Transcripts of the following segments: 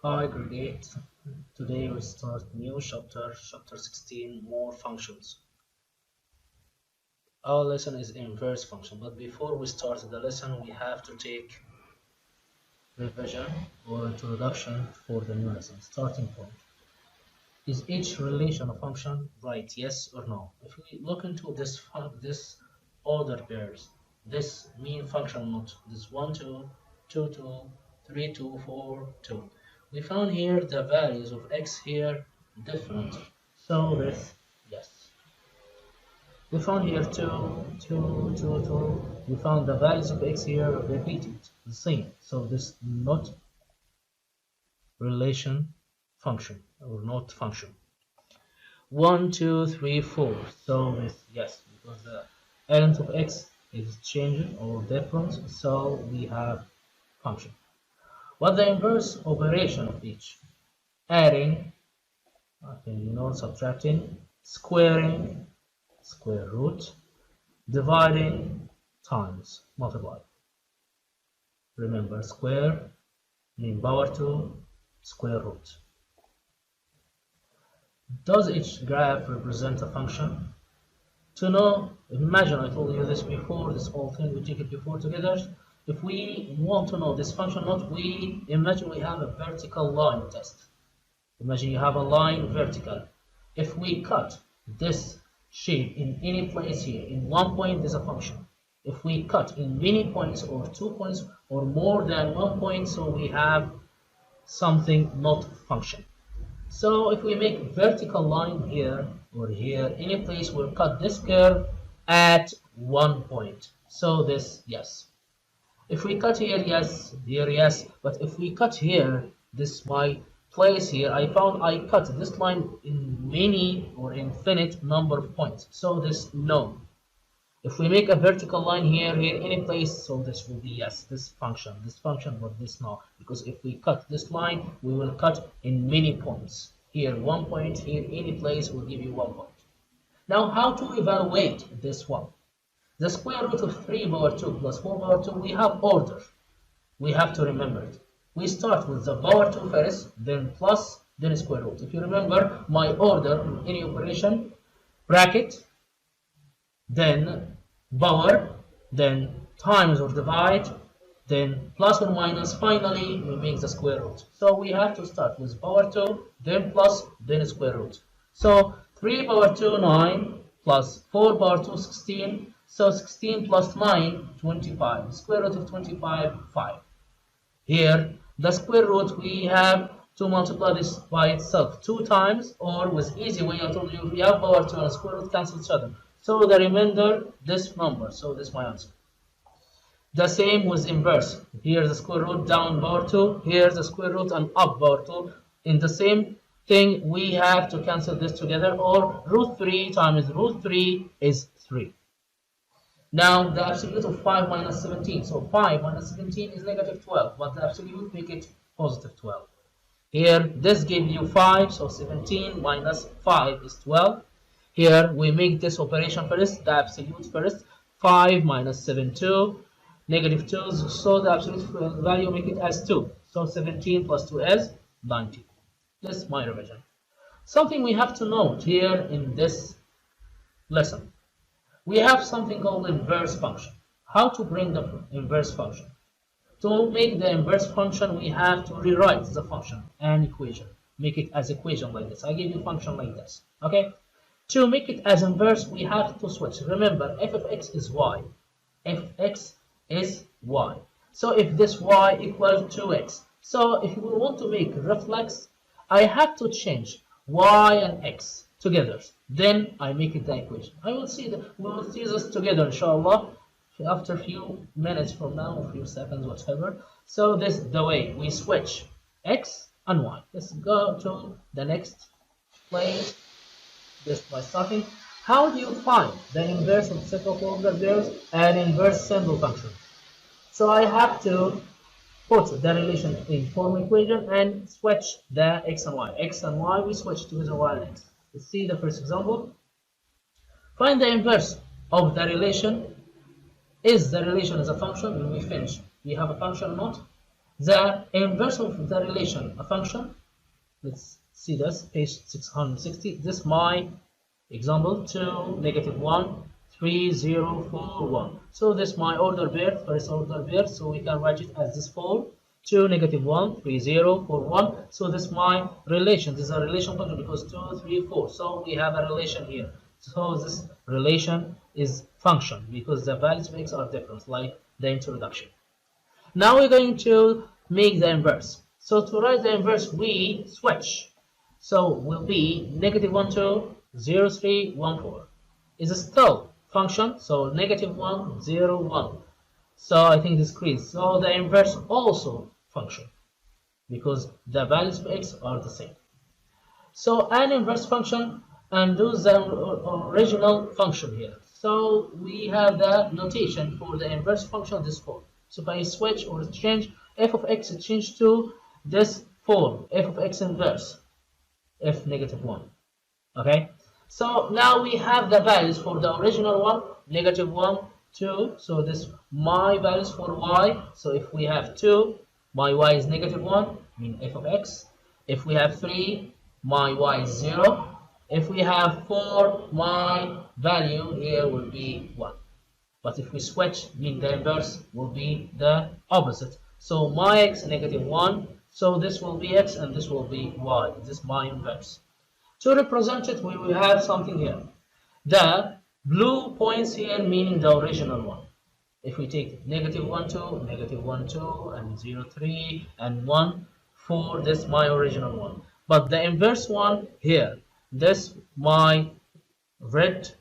Hi, great. Today we start new chapter 16, more functions. Our lesson is inverse function, but before we start the lesson, we have to take revision or introduction for the new lesson. Starting point. Is each relation a function? Right, yes or no? If we look into this order pairs, this mean function not this 1, 2, 2, 2, 3, 2, 4, 2. We found here the values of x here different. So this, yes. We found here 2, 2, 2, 2. We found the values of x here repeated, the same. So this not relation function or not function. 1, 2, 3, 4. So this, yes, because the element of x is changing or different, so we have function. What the inverse operation of each? Adding, okay, subtracting, squaring, square root, dividing, times, multiply. Remember, square mean power 2, square root. Does each graph represent a function? To know, imagine I told you this before, this whole thing, we take it before together. If we want to know this function not, we imagine we have a vertical line test. Imagine you have a line vertical. If we cut this shape in any place here, in one point there's a function. If we cut in many points or 2 points or more than 1 point, so we have something not function. So if we make vertical line here or here, any place we'll cut this curve at 1 point. So this, yes. If we cut here, yes, here, yes. But if we cut here, this my place here, I found I cut this line in many or infinite number of points. So this, no. If we make a vertical line here, any place, so this will be yes, this function, but this no. Because if we cut this line, we will cut in many points. Here 1 point, here any place will give you 1 point. Now how to evaluate this one? The square root of 3 power 2 plus 4 power 2, we have order. We have to remember it. We start with the power 2 first, then plus, then square root. If you remember my order in any operation, bracket, then power, then times or divide, then plus or minus, finally we make the square root. So we have to start with power 2, then plus, then square root. So 3 power 2, 9, plus 4 power 2, 16. So 16 plus 9, 25. Square root of 25, 5. Here, the square root, we have to multiply this by itself 2 times, or with easy way, I told you, if we have power 2 and square root cancel each other. So the remainder, this number. So this is my answer. The same with inverse. Here's the square root down power 2. Here's the square root and up power 2. In the same thing, we have to cancel this together, or root 3 times root 3 is 3. Now the absolute of 5 minus 17. So 5 minus 17 is negative 12, but the absolute make it positive 12. Here, this gave you 5, so 17 minus 5 is 12. Here, we make this operation first, the absolute first. 5 minus 7, 2. Negative 2, so the absolute value make it as 2. So 17 plus 2 is 19. This is my revision. Something we have to note here in this lesson. We have something called inverse function. How to bring the inverse function? To make the inverse function, we have to rewrite the function and equation. Make it as equation like this. I give you function like this. Okay? To make it as inverse, we have to switch. Remember, f of x is y. F of x is y. So if this y equals 2x. So if we want to make reflex, I have to change y and x together. Then I make it the equation. We will see this together, inshallah, after a few minutes from now, a few seconds, whatever. So this is the way we switch x and y. Let's go to the next place. This by starting. How do you find the inverse of set of ordered pairs and inverse simple function? So I have to put the relation in form equation and switch the x and y. X and y, we switch to the y and x. Let's see the first example. Find the inverse of the relation. Is the relation as a function? When we finish, we have a function or not? The inverse of the relation, a function. Let's see this, page 660. This is my example 2, -1, 3, 0, 4, 1. So this is my order pair, first order pair. So we can write it as this 4, 2, -1, 3, 0, 4, 1. So this is my relation. This is a relation function because 2, 3, 4. So we have a relation here. So this relation is function because the values of x are different, like the introduction. Now we're going to make the inverse. So to write the inverse, we switch. So will be -1, 2, 0, 3, 1, 4. Is still function, so -1, 0, 1. So I think this creates. So the inverse also function because the values of x are the same. So an inverse function undoes the original function here. So we have the notation for the inverse function this form. So if I switch or change f of x change to this form, f of x inverse, f -1. Okay? So now we have the values for the original one, -1, 2. So this my values for y. So if we have 2, my y is -1, mean f of x. If we have 3, my y is 0. If we have 4, my value here will be 1. But if we switch, mean the inverse will be the opposite. So my x -1, so this will be x and this will be y. This is my inverse. To represent it, we will have something here. The blue points here meaning the original one. If we take -1, 2, -1, 2, and 0, 3, and 1, 4, this is my original one. But the inverse one here, this my red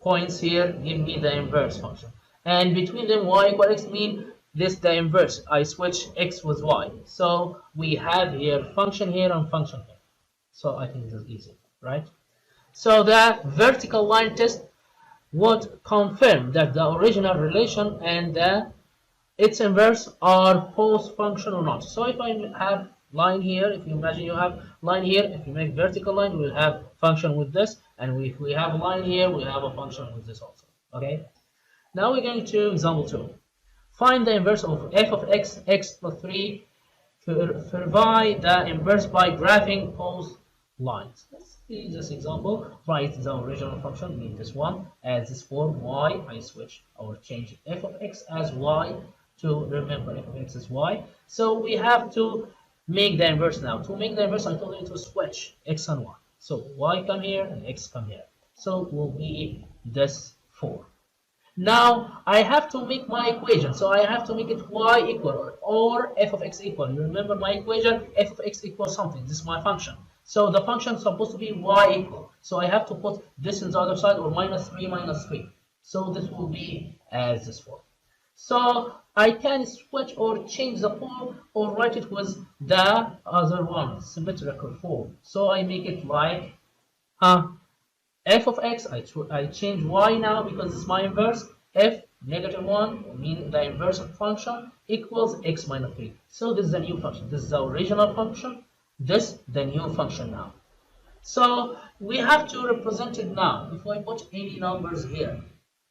points here give me the inverse function. And between them, y equal x mean this the inverse. I switch x with y. So we have here function here and function here. So I think this is easy, right? So the vertical line test would confirm that the original relation and its inverse are both function or not. So if I have line here, if you imagine you have line here, if you make vertical line, we'll have function with this, and if we have a line here, we have a function with this also. Okay. Now we're going to example 2. Find the inverse of f of x, x plus 3. Provide the inverse by graphing both lines. Let's see this example. Write the original function, mean this one, as this form y. I switch or change f of x as y to remember f of x is y. So we have to make the inverse now. To make the inverse, I told you to switch x and y. So y come here and x come here. So it will be this 4. Now I have to make my equation. So I have to make it y equal or f of x equal. You remember my equation, f of x equals something. This is my function. So the function is supposed to be y equal. So I have to put this in the other side, or -3 minus 3. So this will be as this form. So I can switch or change the form or write it with the other one, symmetrical form. So I make it like f of x, I change y now because it's my inverse. F -1, meaning the inverse of function, equals x minus 3. So this is the new function. This is the original function. This the new function now. So we have to represent it now. If I put any numbers here,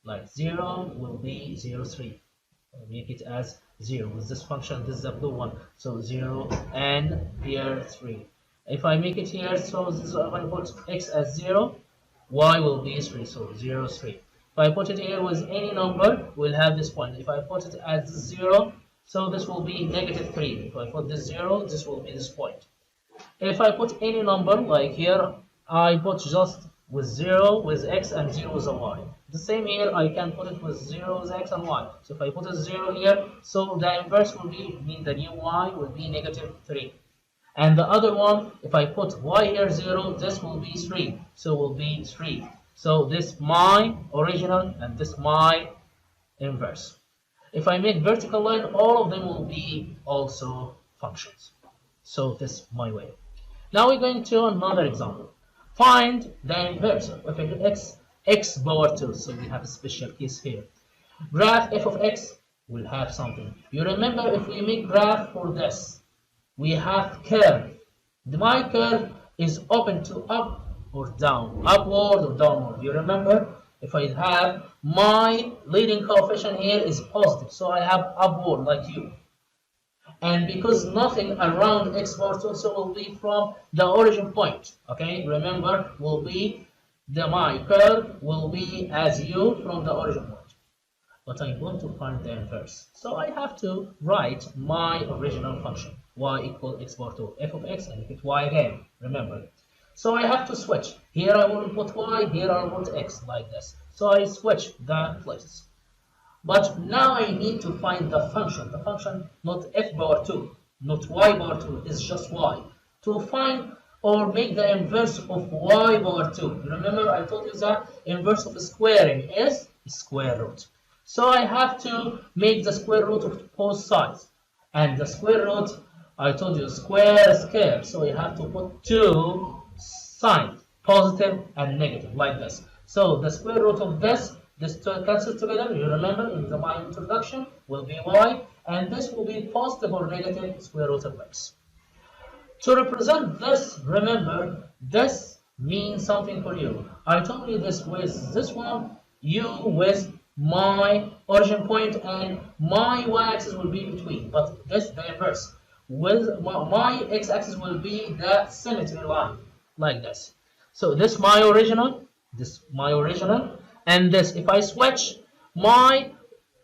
like 0 will be 0, 3. Make it as 0 with this function. This is the blue one. So 0 and here 3. If I make it here, so this is, if I put x as 0, y will be 3. So 0, 3. If I put it here with any number, we'll have this point. If I put it as 0, so this will be -3. If I put this 0, this will be this point. If I put any number, like here, I put just with 0 with x and 0 with a y. The same here, I can put it with 0 with x and y. So if I put a 0 here, so the inverse will be, mean the new y will be -3. And the other one, if I put y here 0, this will be 3. So will be 3. So this my original and this my inverse. If I make vertical line, all of them will be also functions. So this my way. Now we're going to another example. Find the inverse of f of x, x power 2. So we have a special case here. Graph f of x will have something. You remember if we make graph for this, we have curve. My curve is open to up or down, upward or downward. You remember if I have my leading coefficient here is positive, so I have upward like you. and because nothing around x bar 2, so will be from the origin point. Okay, remember, will be my curve will be as u from the origin point. But I want to find the inverse, so I have to write my original function y equal x bar 2 f of x and make it y again. Remember, so I have to switch. Here I will put y, here I will put x, like this. So I switch the places. But now I need to find the function. The function, not f bar 2, not y bar 2, is just y. To find or make the inverse of y bar 2. Remember, I told you that inverse of squaring is square root. So I have to make the square root of both sides. And the square root, I told you, square is square. So you have to put two signs, positive and negative, like this. So the square root of this cancels together. You remember in my introduction will be y, and this will be positive or negative square root of x. To represent this, remember, this means something for you. I told you this with this one, u with my origin point, and my y-axis will be between, but this the inverse. With my x-axis will be the symmetry line, like this. So this my original, and this, if I switch my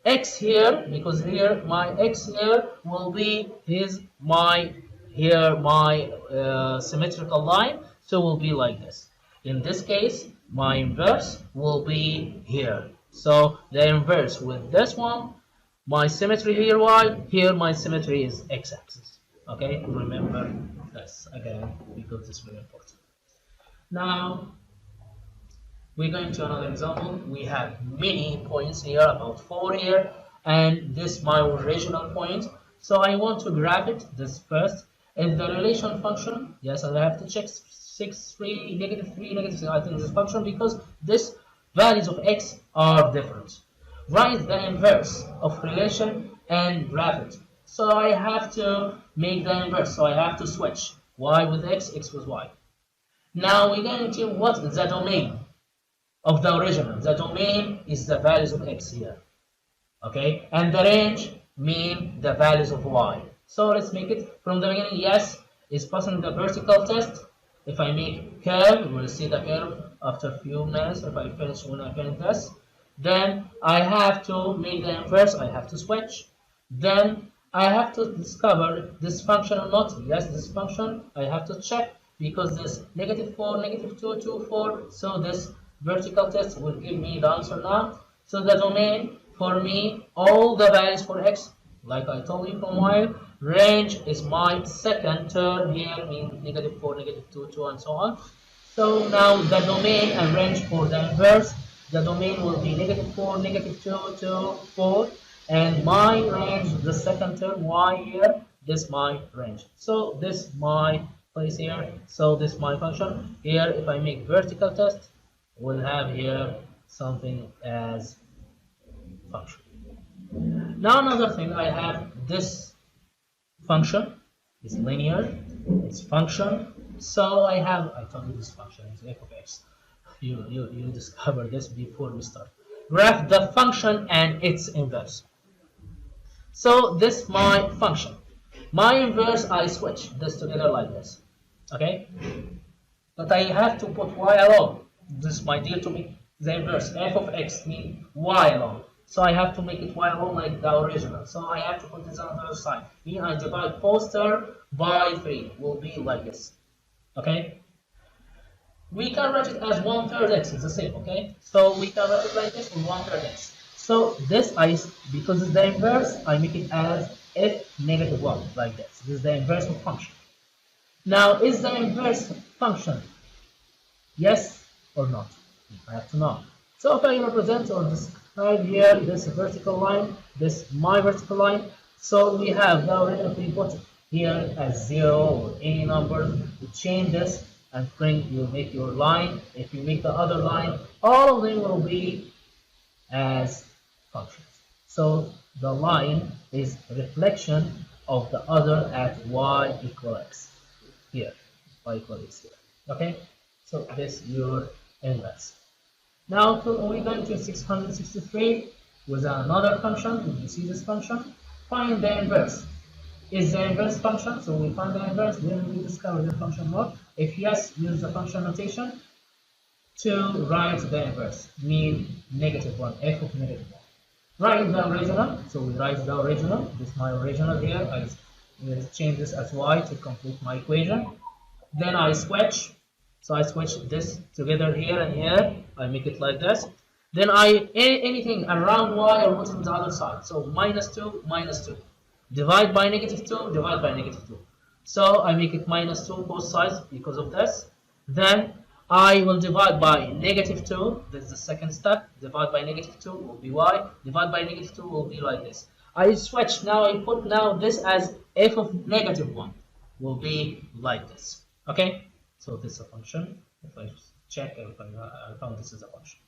x here, because here my x here will be my symmetrical line, so will be like this. In this case, my inverse will be here. So the inverse with this one, my symmetry here y, here my symmetry is x-axis. Okay, remember this again because it's very important. Now we're going to another example. We have many points here, about 4 here, and this my original point. So I want to graph it. This first is the relation function. Yes, I have to check 6, 3, negative 3, negative 6. I think this function because this values of x are different. Write the inverse of relation and graph it. So I have to make the inverse. So I have to switch y with x, x with y. Now we're going to what is the domain of the original. The domain is the values of x here. Okay, and the range mean the values of y. So let's make it from the beginning. Yes, it's passing the vertical test. If I make curve, we'll see the curve after a few minutes. If I finish, when I finish this, then I have to make the inverse. I have to switch. Then I have to discover this function or not. Yes, this function I have to check because this negative 4, negative 2, 2, 4. So this vertical test will give me the answer now. So the domain for me, all the values for x, like I told you from y, range is my second term here, means negative 4, negative 2, 2, and so on. So now the domain and range for the inverse, the domain will be negative 4, negative 2, 2, 4, and my range, the second term y here, this my range. So this my place here, so this my function. Here if I make vertical test, we'll have here something as function. Now another thing, I have this function is linear, it's function. So I told you this function is f of x. You discover this before we start. Graph the function and its inverse. So this my function. My inverse, I switch this together like this. Okay? But I have to put y alone. This is my deal to me. The inverse, f of x means y alone. So I have to make it y alone like the original. So I have to put this on the other side. Mean I divide both terms by 3. Will be like this. Okay? We can write it as 1/3 x. It's the same. Okay? So we can write it like this with 1/3 x. So this because it's the inverse, I make it as f negative 1 like this. This is the inverse of function. Now is the inverse function yes or not? I have to know. So if I represent or describe here this vertical line, this my vertical line, so we have now if we put here as 0 or any number, you change this and you make your line. If you make the other line, all of them will be as functions. So the line is a reflection of the other at y equal x here, y equal x here. Okay, so this is your inverse. Now we're going to 663 with another function. If you see this function, find the inverse. is the inverse function. So we find the inverse, then we discover the function what. If yes, use the function notation to write the inverse, mean -1, f of -1. Write the original, so we write the original. This is my original here. I will change this as y to complete my equation. Then I switch, so I switch this together here and here. I make it like this. Then anything around y I put on the other side. So -2, -2. Divide by -2, divide by -2. So I make it -2 both sides because of this. Then I will divide by -2. This is the second step. Divide by -2 will be y. Divide by -2 will be like this. I switch now. I put now this as f of -1 will be like this. Okay. So this is a function. If I check, if I found this is a function.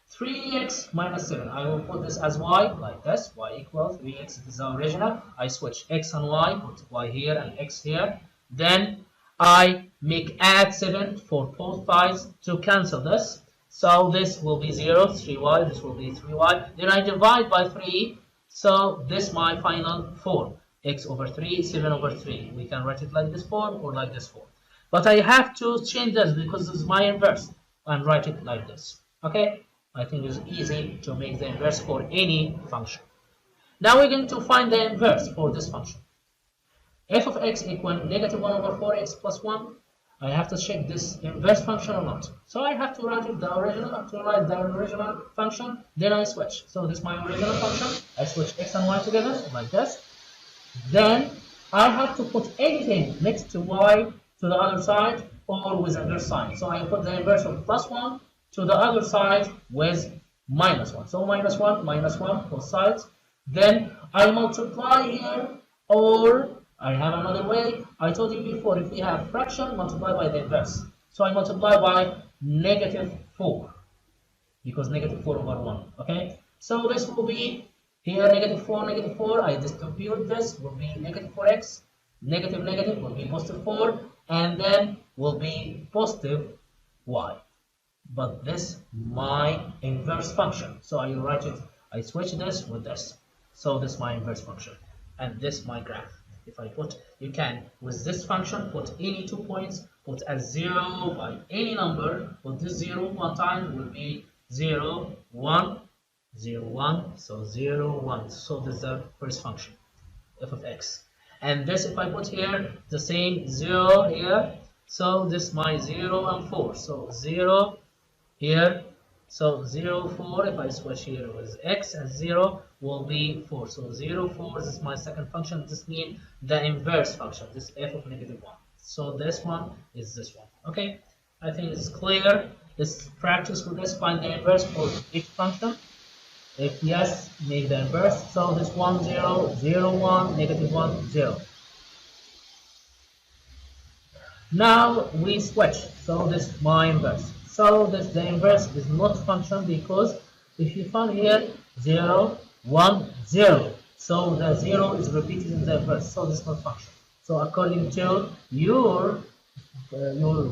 3x minus 7. I will put this as y like this. Y equals 3x. This is the original. I switch x and y. Put y here and x here. Then I make add 7 for both sides to cancel this. So this will be 0, 3y, this will be 3y. Then I divide by 3, so this my final 4. X over 3, 7 over 3. We can write it like this form or like this form. But I have to change this because this is my inverse and write it like this. Okay? I think it's easy to make the inverse for any function. Now we're going to find the inverse for this function. F of x equal -1 over 4x plus 1. I have to check this inverse function or not. So I have to write it the original function, then I switch. So this is my original function. I switch x and y together like this. Then I have to put anything next to y to the other side or with inverse sign. So I put the inverse of +1 to the other side with -1. So -1 both sides. Then I multiply here, or I have another way. I told you before, if we have fraction, multiply by the inverse. So I multiply by -4 because -4 over 1. Okay. So this will be here -4. I distribute this will be -4x. Negative will be +4, and then will be positive y. But this my inverse function. So I write it. I switch this with this. So this is my inverse function, and this my graph. If I put, you can with this function put any 2 points, put as 0 by any number. Put this 0 one time will be 0, 1, 0, 1. So 0, 1. So this is the first function, f of x. And this, if I put here the same 0 here, so this my 0 and 4. So 0 here. So 0, 4, if I switch here with x as 0 will be 4. So 0, 4, this is my second function. This means the inverse function, this f of -1. So this one is this one. Okay, I think it's clear. Let's practice with this. Find the inverse for each function. If yes, make the inverse. So this 1, 0, 0, 1, -1, 0. Now we switch. So this is my inverse. So the inverse is not function because if you find here 0, 1, 0, so the 0 is repeated in the inverse. So this is not function. So according to your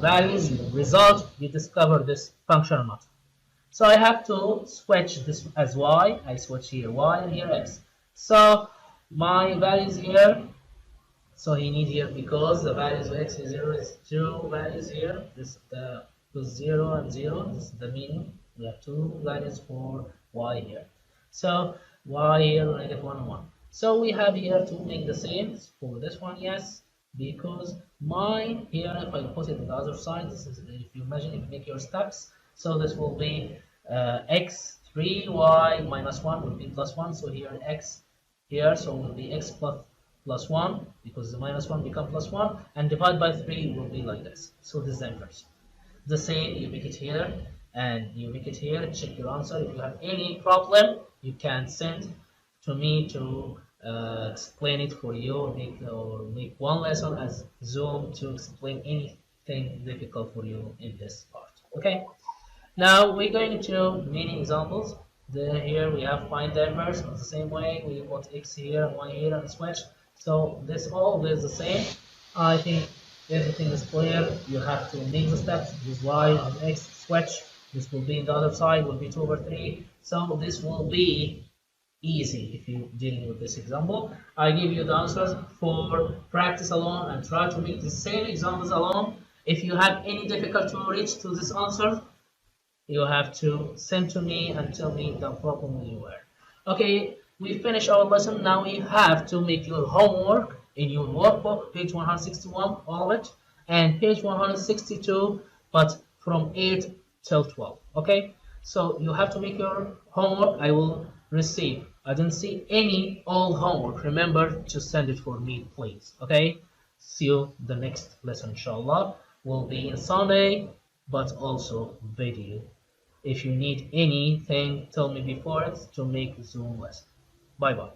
values, your result, you discover this function or not. So I have to switch this as y. I switch here y and here x. So my values here. So he needs here because the values of x is 0 is 2 values here. This the 0 and 0, this is the meaning. We have 2 values for y here. So y here -1 and 1. So we have here to make the same for this one, yes, because my here, if I put it on the other side, this is, if you imagine, if you make your steps, so this will be x 3y -1 will be +1. So here x here, so will be x plus 1 because the -1 become +1, and divide by 3 will be like this. So this is the inverse. The same, you make it here and you make it here. Check your answer. If you have any problem, you can send to me to explain it for you, or make one lesson as Zoom to explain anything difficult for you in this part. Okay. Now we're going to many examples. Here we have find the inverse. It's the same way. We put x here and y here and switch. So this always the same. I think everything is clear. You have to make the steps. This y and x switch. This will be in the other side, will be 2 over 3. So this will be easy if you're dealing with this example. I give you the answers for practice alone and try to make the same examples alone. If you have any difficulty to reach to this answer, you have to send to me and tell me the problem you were. Okay, we finished our lesson. Now you have to make your homework in your workbook, page 161, all of it, and page 162, but from 8 till 12. Okay, so you have to make your homework. I will receive. I didn't see any old homework. Remember to send it for me, please. Okay, see you the next lesson, inshallah. Will be in Sunday, but also video. If you need anything, tell me before it to make Zoom lesson. Bye bye.